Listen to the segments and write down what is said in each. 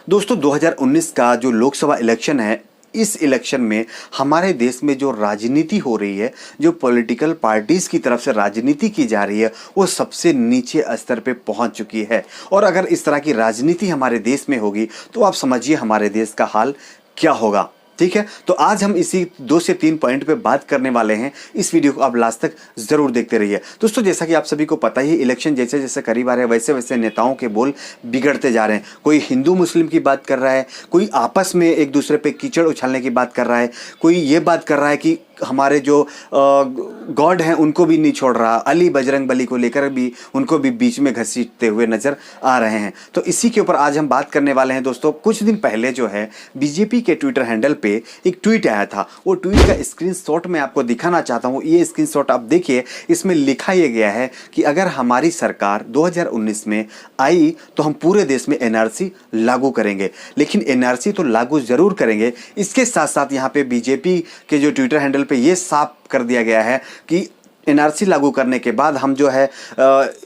दोस्तों 2019 का जो लोकसभा इलेक्शन है, इस इलेक्शन में हमारे देश में जो राजनीति हो रही है, जो पॉलिटिकल पार्टीज की तरफ से राजनीति की जा रही है, वो सबसे नीचे स्तर पे पहुंच चुकी है। और अगर इस तरह की राजनीति हमारे देश में होगी तो आप समझिए हमारे देश का हाल क्या होगा। ठीक है, तो आज हम इसी 2 से 3 पॉइंट पे बात करने वाले हैं। इस वीडियो को आप लास्ट तक जरूर देखते रहिए। दोस्तों जैसा कि आप सभी को पता ही, इलेक्शन जैसे जैसे करीब आ रहे हैं वैसे वैसे नेताओं के बोल बिगड़ते जा रहे हैं। कोई हिंदू मुस्लिम की बात कर रहा है, कोई आपस में एक दूसरे पे कीचड़ उछालने की बात कर रहा है, कोई ये बात कर रहा है कि हमारे जो गॉड हैं उनको भी नहीं छोड़ रहा, अली बजरंग बली को लेकर भी उनको भी बीच में घसीटते हुए नजर आ रहे हैं। तो इसी के ऊपर आज हम बात करने वाले हैं। दोस्तों कुछ दिन पहले जो है बीजेपी के ट्विटर हैंडल पे एक ट्वीट आया था। वो ट्वीट का स्क्रीनशॉट मैं आपको दिखाना चाहता हूँ। ये स्क्रीनशॉट आप देखिए, इसमें लिखा ये गया है कि अगर हमारी सरकार 2019 में आई तो हम पूरे देश में एनआरसी लागू करेंगे। लेकिन एनआरसी तो लागू जरूर करेंगे, इसके साथ साथ यहाँ पे बीजेपी के जो ट्विटर हैंडल पे ये साफ कर दिया गया है कि एनआरसी लागू करने के बाद हम जो है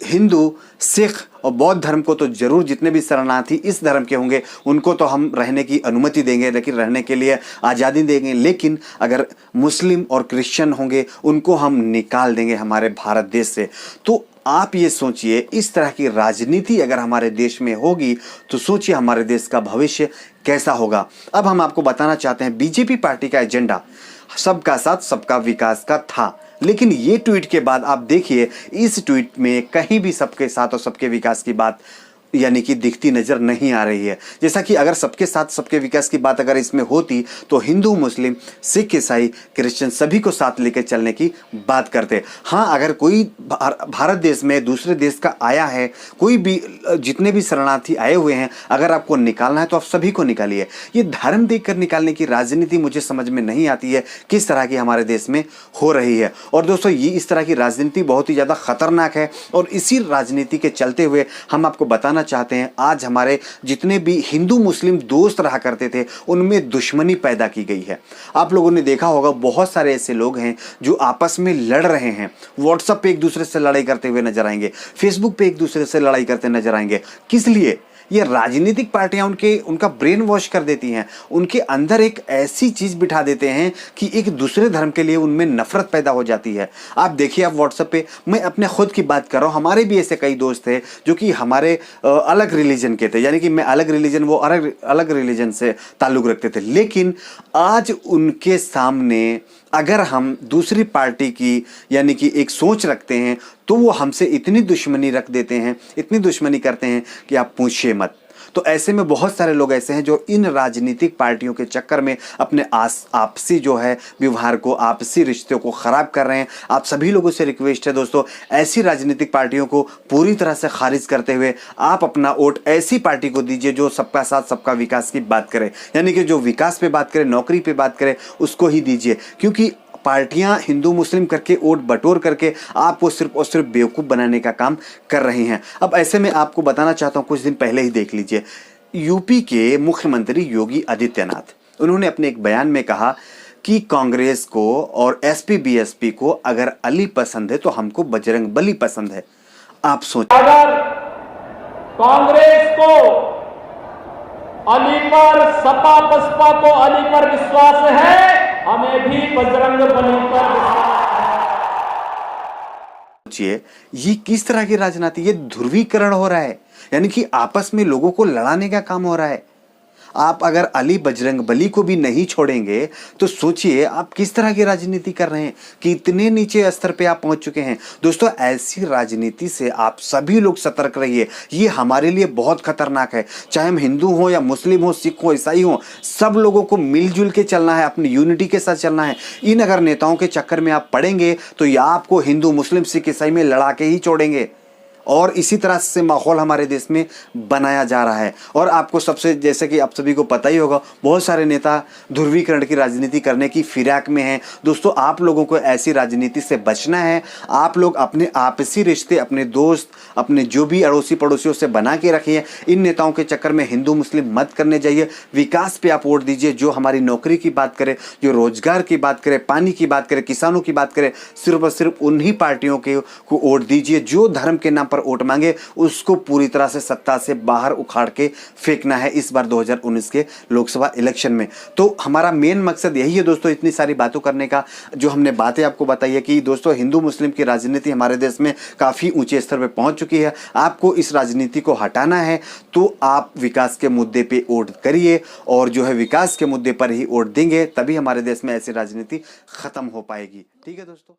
हिंदू, सिख और बौद्ध धर्म को तो जरूर, जितने भी शरणार्थी इस धर्म के होंगे उनको तो हम रहने की अनुमति देंगे, लेकिन रहने के लिए आज़ादी देंगे। लेकिन अगर मुस्लिम और क्रिश्चियन होंगे उनको हम निकाल देंगे हमारे भारत देश से। तो आप ये सोचिए, इस तरह की राजनीति अगर हमारे देश में होगी तो सोचिए हमारे देश का भविष्य कैसा होगा। अब हम आपको बताना चाहते हैं, बीजेपी पार्टी का एजेंडा सबका साथ सबका विकास का था। लेकिन ये ट्वीट के बाद आप देखिए, इस ट्वीट में कहीं भी सबके साथ और सबके विकास की बात यानी कि दिखती नजर नहीं आ रही है। जैसा कि अगर सबके साथ सबके विकास की बात अगर इसमें होती तो हिंदू, मुस्लिम, सिख, ईसाई, क्रिश्चियन सभी को साथ लेकर चलने की बात करते। हाँ, अगर कोई भारत देश में दूसरे देश का आया है, कोई भी, जितने भी शरणार्थी आए हुए हैं, अगर आपको निकालना है तो आप सभी को निकालिए। ये धर्म देखकर निकालने की राजनीति मुझे समझ में नहीं आती है किस तरह की हमारे देश में हो रही है। और दोस्तों ये इस तरह की राजनीति बहुत ही ज़्यादा खतरनाक है। और इसी राजनीति के चलते हुए हम आपको बताना चाहते हैं, आज हमारे जितने भी हिंदू मुस्लिम दोस्त रहा करते थे उनमें दुश्मनी पैदा की गई है। आप लोगों ने देखा होगा बहुत सारे ऐसे लोग हैं जो आपस में लड़ रहे हैं। व्हाट्सएप पे एक दूसरे से लड़ाई करते हुए नजर आएंगे, फेसबुक पे एक दूसरे से लड़ाई करते नजर आएंगे। किस लिए? ये राजनीतिक पार्टियां उनका ब्रेन वॉश कर देती हैं, उनके अंदर एक ऐसी चीज बिठा देते हैं कि एक दूसरे धर्म के लिए उनमें नफरत पैदा हो जाती है। आप देखिए, आप व्हाट्सएप पे, मैं अपने खुद की बात कर रहा हूँ, हमारे भी ऐसे कई दोस्त थे जो कि हमारे अलग रिलीजन के थे, यानी कि मैं अलग रिलीजन, वो अलग रिलीजन से ताल्लुक रखते थे। लेकिन आज उनके सामने अगर हम दूसरी पार्टी की यानी कि एक सोच रखते हैं तो वो हमसे इतनी दुश्मनी रख देते हैं, इतनी दुश्मनी करते हैं कि आप पूछिए मत। तो ऐसे में बहुत सारे लोग ऐसे हैं जो इन राजनीतिक पार्टियों के चक्कर में अपने आपसी जो है व्यवहार को, आपसी रिश्तों को खराब कर रहे हैं। आप सभी लोगों से रिक्वेस्ट है दोस्तों, ऐसी राजनीतिक पार्टियों को पूरी तरह से खारिज करते हुए आप अपना वोट ऐसी पार्टी को दीजिए जो सबका साथ सबका विकास की बात करे, यानी कि जो विकास पे बात करे, नौकरी पे बात करे, उसको ही दीजिए। क्योंकि पार्टियां हिंदू मुस्लिम करके वोट बटोर करके आपको सिर्फ और सिर्फ बेवकूफ़ बनाने का काम कर रही हैं। अब ऐसे में आपको बताना चाहता हूं, कुछ दिन पहले ही देख लीजिए, यूपी के मुख्यमंत्री योगी आदित्यनाथ, उन्होंने अपने एक बयान में कहा कि कांग्रेस को और एसपी बीएसपी को अगर अली पसंद है तो हमको बजरंग बली पसंद है। आप सोचिए, अगर कांग्रेस को अली पर, सपा बसपा को अली पर विश्वास है, हमें भी बजरंग बली पर विश्वास है। सोचिए ये किस तरह की राजनीति, ये ध्रुवीकरण हो रहा है, यानी कि आपस में लोगों को लड़ाने का काम हो रहा है। आप अगर अली बजरंग बली को भी नहीं छोड़ेंगे तो सोचिए आप किस तरह की राजनीति कर रहे हैं, कि इतने नीचे स्तर पे आप पहुंच चुके हैं। दोस्तों ऐसी राजनीति से आप सभी लोग सतर्क रहिए, ये हमारे लिए बहुत खतरनाक है। चाहे हम हिंदू हो या मुस्लिम हो, सिख हो, ईसाई हो, सब लोगों को मिलजुल के चलना है, अपनी यूनिटी के साथ चलना है। इन अगर नेताओं के चक्कर में आप पड़ेंगे तो या आपको हिंदू, मुस्लिम, सिख, ईसाई में लड़ा के ही छोड़ेंगे। और इसी तरह से माहौल हमारे देश में बनाया जा रहा है। और आपको सबसे, जैसे कि आप सभी को पता ही होगा, बहुत सारे नेता ध्रुवीकरण की राजनीति करने की फिराक में हैं। दोस्तों आप लोगों को ऐसी राजनीति से बचना है। आप लोग अपने आपसी रिश्ते, अपने दोस्त, अपने जो भी अड़ोसी पड़ोसियों से बना के रखिए। इन नेताओं के चक्कर में हिंदू मुस्लिम मत करने जाइए। विकास पे आप वोट दीजिए, जो हमारी नौकरी की बात करे, जो रोजगार की बात करे, पानी की बात करे, किसानों की बात करे, सिर्फ और सिर्फ उन्हीं पार्टियों को वोट दीजिए जो धर्म के नाम पर पर वोट मांगे उसको पूरी तरह से सत्ता से बाहर उखाड़ के फेंकना है इस बार 2019 के लोकसभा इलेक्शन में। तो हमारा मेन मकसद यही है दोस्तों, इतनी सारी बातों करने का, जो हमने बातें आपको बताई है कि दोस्तों हिंदू मुस्लिम की राजनीति हमारे देश में काफ़ी ऊंचे स्तर पर पहुंच चुकी है। आपको इस राजनीति को हटाना है तो आप विकास के मुद्दे पे वोट करिए, और जो है विकास के मुद्दे पर ही वोट देंगे, तभी हमारे देश में ऐसी राजनीति खत्म हो पाएगी। ठीक है दोस्तों।